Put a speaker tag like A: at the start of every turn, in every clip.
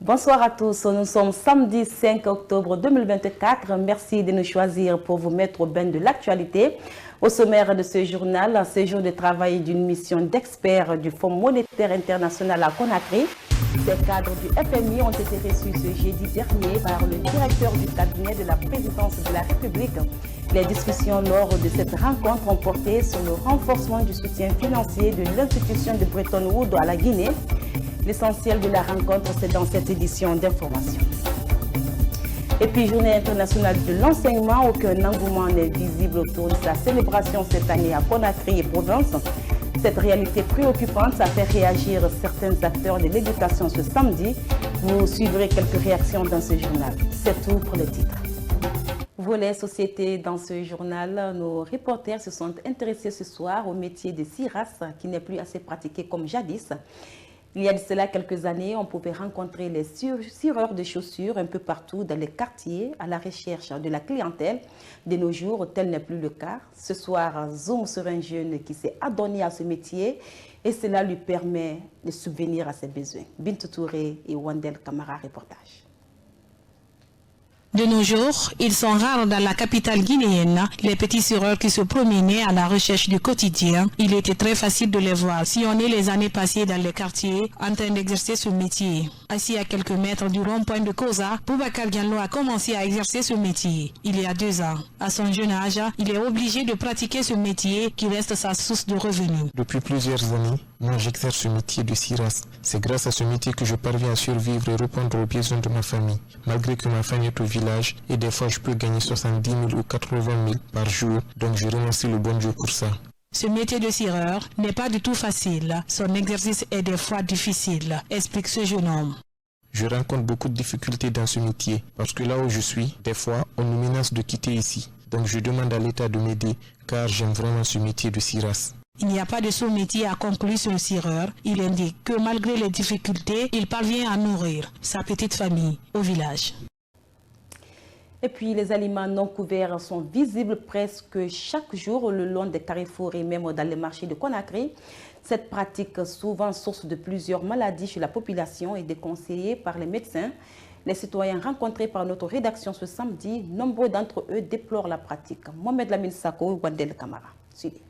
A: Bonsoir à tous, nous sommes samedi 5 octobre 2024. Merci de nous choisir pour vous mettre au bain de l'actualité. Au sommaire de ce journal, séjour de travail d'une mission d'experts du Fonds monétaire international à Conakry. Ces cadres du FMI ont été reçus ce jeudi dernier par le directeur du cabinet de la présidence de la République. Les discussions lors de cette rencontre ont porté sur le renforcement du soutien financier de l'institution de Bretton Woods à la Guinée. L'essentiel de la rencontre, c'est dans cette édition d'information. Et puis, Journée internationale de l'enseignement, aucun engouement n'est visible autour de sa célébration cette année à Conakry et Provence. Cette réalité préoccupante a fait réagir certains acteurs de l'éducation ce samedi. Vous suivrez quelques réactions dans ce journal. C'est tout pour les titres. Volet société dans ce journal, nos reporters se sont intéressés ce soir au métier de ciras qui n'est plus assez pratiqué comme jadis. Il y a de cela quelques années, on pouvait rencontrer les cireurs de chaussures un peu partout dans les quartiers à la recherche de la clientèle. De nos jours, tel n'est plus le cas. Ce soir, zoom sur un jeune qui s'est adonné à ce métier et cela lui permet de subvenir à ses besoins. Bintou Touré et Wandel Kamara, reportage.
B: De nos jours, ils sont rares dans la capitale guinéenne, les petits cireurs qui se promenaient à la recherche du quotidien. Il était très facile de les voir si on est les années passées dans les quartiers en train d'exercer ce métier. Assis à quelques mètres du rond-point de Koza, Boubacar Diallo a commencé à exercer ce métier il y a 2 ans. À son jeune âge, il est obligé de pratiquer ce métier qui reste sa source de revenus.
C: Depuis plusieurs années, moi j'exerce ce métier de ciras. C'est grâce à ce métier que je parviens à survivre et répondre aux besoins de ma famille. Malgré que ma famille est au village et des fois je peux gagner 70 000 ou 80 000 par jour, donc je remercie le bon Dieu pour ça.
B: Ce métier de cireur n'est pas du tout facile. Son exercice est des fois difficile, explique ce jeune homme.
C: Je rencontre beaucoup de difficultés dans ce métier parce que là où je suis, des fois on nous menace de quitter ici. Donc je demande à l'État de m'aider car j'aime vraiment ce métier de ciras.
B: Il n'y a pas de sous-métier à conclure sur le cireur. Il indique que malgré les difficultés, il parvient à nourrir sa petite famille au village.
A: Et puis les aliments non couverts sont visibles presque chaque jour le long des carrefours et même dans les marchés de Conakry. Cette pratique, souvent source de plusieurs maladies chez la population, est déconseillée par les médecins. Les citoyens rencontrés par notre rédaction ce samedi, nombreux d'entre eux déplorent la pratique. Mohamed Lamine Sako, Wandel Kamara. Suivez.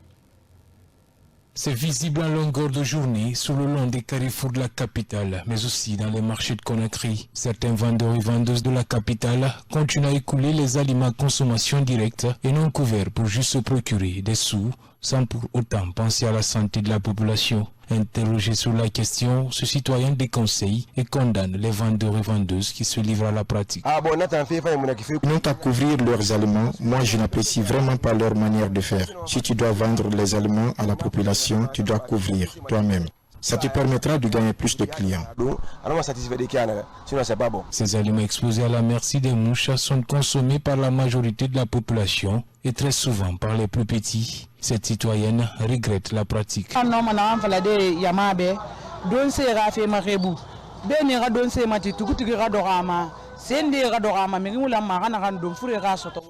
D: C'est visible en longueur de journée sur le long des carrefours de la capitale, mais aussi dans les marchés de Conakry. Certains vendeurs et vendeuses de la capitale continuent à écouler les aliments à consommation directe et non couverts pour juste se procurer des sous, sans pour autant penser à la santé de la population. Interrogé sur la question, ce citoyen déconseille et condamne les vendeurs et vendeuses qui se livrent à la pratique.
C: Non à couvrir leurs aliments, moi je n'apprécie vraiment pas leur manière de faire. Si tu dois vendre les aliments à la population, tu dois couvrir toi-même. Ça te permettra de gagner plus de clients.
D: Ces aliments exposés à la merci des mouches sont consommés par la majorité de la population et très souvent par les plus petits. Cette citoyenne regrette la pratique.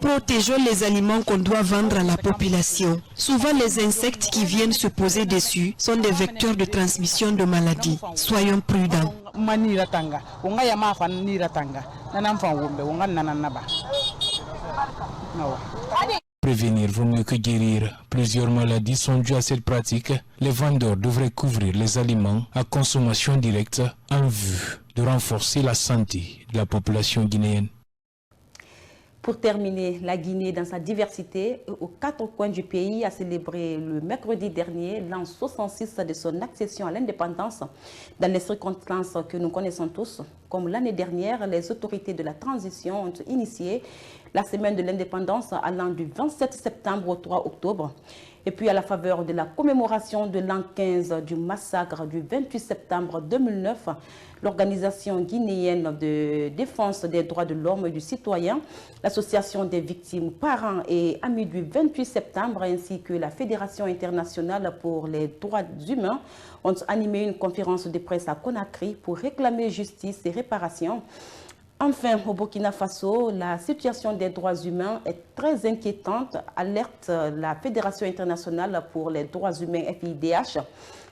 E: Protégeons les aliments qu'on doit vendre à la population. Souvent, les insectes qui viennent se poser dessus sont des vecteurs de transmission de maladies. Soyons prudents.
D: Prévenir vaut mieux que guérir. Plusieurs maladies sont dues à cette pratique. Les vendeurs devraient couvrir les aliments à consommation directe en vue de renforcer la santé de la population guinéenne.
A: Pour terminer, la Guinée, dans sa diversité, aux 4 coins du pays, a célébré le mercredi dernier l'an 66 de son accession à l'indépendance. Dans les circonstances que nous connaissons tous, comme l'année dernière, les autorités de la transition ont initié la semaine de l'indépendance allant du 27 septembre au 3 octobre. Et puis à la faveur de la commémoration de l'an 15 du massacre du 28 septembre 2009, l'Organisation guinéenne de défense des droits de l'homme et du citoyen, l'Association des victimes, parents et amis du 28 septembre ainsi que la Fédération internationale pour les droits humains ont animé une conférence de presse à Conakry pour réclamer justice et réparation. Enfin, au Burkina Faso, la situation des droits humains est très inquiétante, alerte la Fédération internationale pour les droits humains FIDH.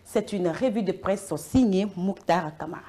A: C'est une revue de presse signée Mouktar Kamara.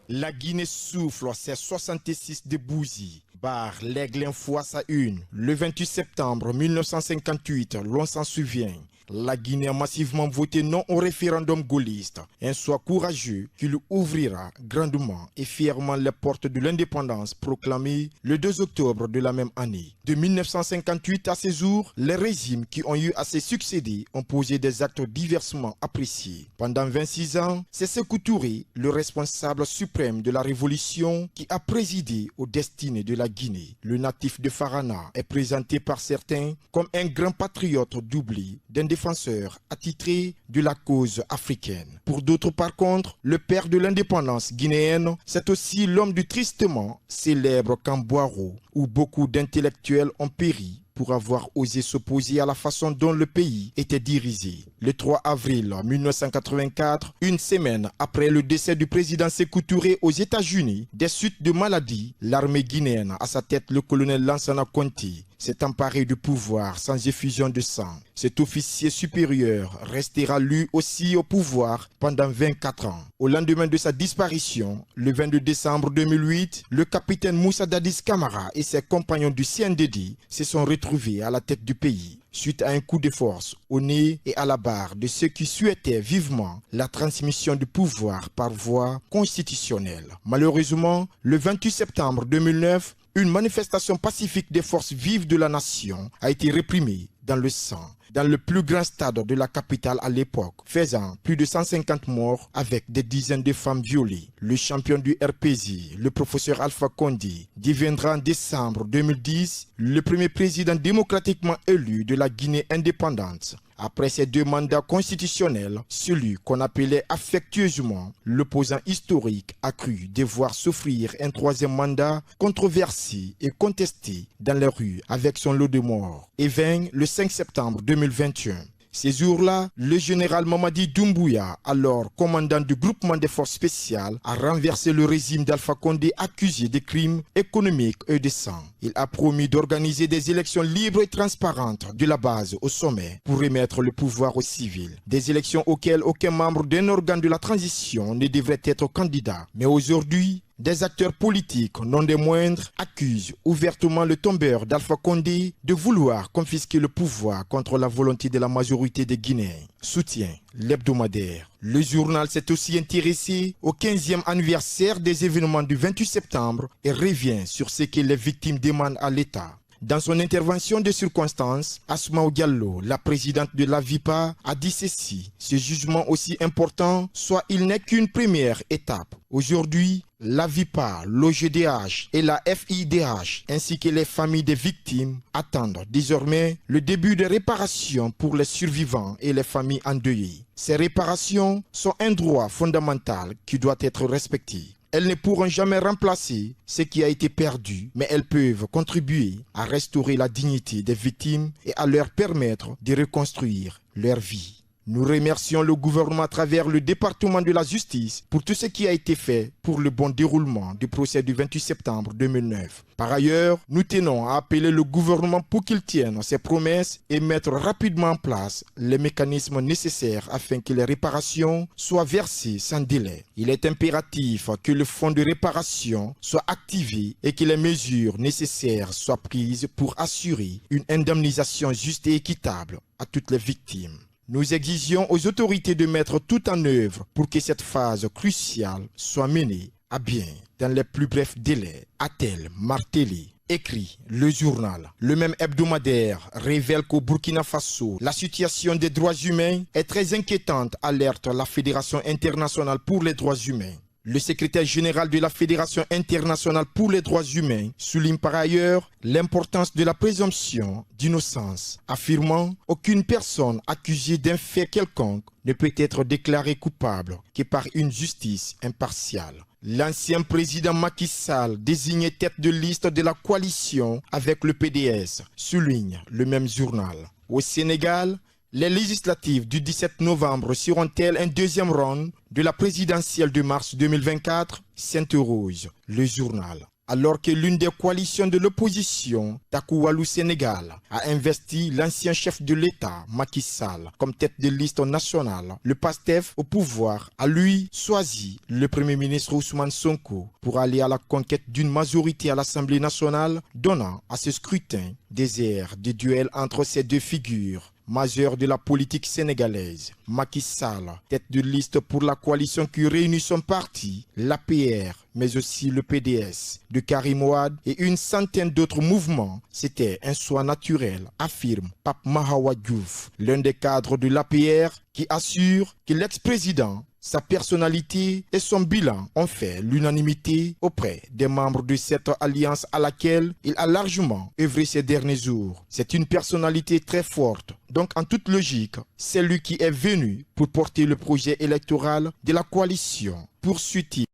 F: La Guinée souffle ses 66 de Bouzy. Barre l'Aigle Info à sa une. Le 28 septembre 1958, l'on s'en souvient. La Guinée a massivement voté non au référendum gaulliste. Un choix courageux qui lui ouvrira grandement et fièrement les portes de l'indépendance proclamée le 2 octobre de la même année. De 1958 à ces jours, les régimes qui ont eu à se succéder ont posé des actes diversement appréciés. Pendant 26 ans, c'est Sékou Touré, le responsable suprême de la révolution, qui a présidé aux destinées de la Guinée. Le natif de Farana est présenté par certains comme un grand patriote doublé d'un défenseur attitré de la cause africaine. Pour d'autres par contre, le père de l'indépendance guinéenne, c'est aussi l'homme du tristement célèbre Camboiro, où beaucoup d'intellectuels ont péri pour avoir osé s'opposer à la façon dont le pays était dirigé. Le 3 avril 1984, une semaine après le décès du président Sékou Touré aux États-Unis, des suites de maladies, l'armée guinéenne, à sa tête le colonel Lansana Conté, s'est emparé du pouvoir sans effusion de sang. Cet officier supérieur restera lui aussi au pouvoir pendant 24 ans. Au lendemain de sa disparition, le 22 décembre 2008, le capitaine Moussa Dadis Camara et ses compagnons du CNDD se sont retrouvés à la tête du pays, suite à un coup de force au nez et à la barre de ceux qui souhaitaient vivement la transmission du pouvoir par voie constitutionnelle. Malheureusement, le 28 septembre 2009, une manifestation pacifique des forces vives de la nation a été réprimée dans le sang, dans le plus grand stade de la capitale à l'époque, faisant plus de 150 morts avec des dizaines de femmes violées. Le champion du RPZ, le professeur Alpha Condé, deviendra en décembre 2010 le premier président démocratiquement élu de la Guinée indépendante. Après ses 2 mandats constitutionnels, celui qu'on appelait affectueusement l'opposant historique a cru devoir souffrir un 3e mandat controversé et contesté dans les rues avec son lot de morts. Et vint le 5 septembre 2021. Ces jours-là, le général Mamadi Doumbouya, alors commandant du groupement des forces spéciales, a renversé le régime d'Alpha Condé accusé de crimes économiques et de sang. Il a promis d'organiser des élections libres et transparentes de la base au sommet pour remettre le pouvoir aux civils. Des élections auxquelles aucun membre d'un organe de la transition ne devrait être candidat. Mais aujourd'hui, des acteurs politiques, non des moindres, accusent ouvertement le tombeur d'Alpha Condé de vouloir confisquer le pouvoir contre la volonté de la majorité des Guinéens. Soutient l'hebdomadaire. Le journal s'est aussi intéressé au 15e anniversaire des événements du 28 septembre et revient sur ce que les victimes demandent à l'État. Dans son intervention de circonstance, Asmaou Diallo, la présidente de l'AVIPA, a dit ceci: ce jugement aussi important, soit il n'est qu'une première étape. Aujourd'hui, l'AVIPA, l'OGDH et la FIDH, ainsi que les familles des victimes, attendent désormais le début des réparations pour les survivants et les familles endeuillées. Ces réparations sont un droit fondamental qui doit être respecté. Elles ne pourront jamais remplacer ce qui a été perdu, mais elles peuvent contribuer à restaurer la dignité des victimes et à leur permettre de reconstruire leur vie. Nous remercions le gouvernement à travers le département de la justice pour tout ce qui a été fait pour le bon déroulement du procès du 28 septembre 2009. Par ailleurs, nous tenons à appeler le gouvernement pour qu'il tienne ses promesses et mettre rapidement en place les mécanismes nécessaires afin que les réparations soient versées sans délai. Il est impératif que le fonds de réparation soit activé et que les mesures nécessaires soient prises pour assurer une indemnisation juste et équitable à toutes les victimes. Nous exigeons aux autorités de mettre tout en œuvre pour que cette phase cruciale soit menée à bien dans les plus brefs délais, a-t-elle martelé. Écrit le journal. Le même hebdomadaire révèle qu'au Burkina Faso, la situation des droits humains est très inquiétante, alerte la Fédération internationale pour les droits humains. Le secrétaire général de la Fédération internationale pour les droits humains souligne par ailleurs l'importance de la présomption d'innocence, affirmant qu'aucune personne accusée d'un fait quelconque ne peut être déclarée coupable que par une justice impartiale. L'ancien président Macky Sall, désigné tête de liste de la coalition avec le PDS, souligne le même journal. Au Sénégal, les législatives du 17 novembre seront-elles un deuxième round de la présidentielle de mars 2024 ? S'interroge le journal. alors que l'une des coalitions de l'opposition, Takoualou Sénégal, a investi l'ancien chef de l'État, Macky Sall, comme tête de liste nationale. Le PASTEF au pouvoir a lui choisi le Premier ministre Ousmane Sonko pour aller à la conquête d'une majorité à l'Assemblée nationale, donnant à ce scrutin des airs de duel entre ces deux figures majeures de la politique sénégalaise. Macky Sall, tête de liste pour la coalition qui réunit son parti, l'APR, mais aussi le PDS, de Karim Wade et une centaine d'autres mouvements. C'était un choix naturel, affirme Pape Mahawa Diouf, l'un des cadres de l'APR, qui assure que l'ex-président, sa personnalité et son bilan ont fait l'unanimité auprès des membres de cette alliance à laquelle il a largement œuvré ces derniers jours. C'est une personnalité très forte. Donc, en toute logique, c'est lui qui est venu pour porter le projet électoral de la coalition. Poursuit-il.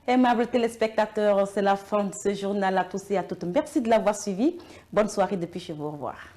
A: Aimables téléspectateurs, c'est la fin de ce journal à tous et à toutes. Merci de l'avoir suivi. Bonne soirée depuis chez vous. Au revoir.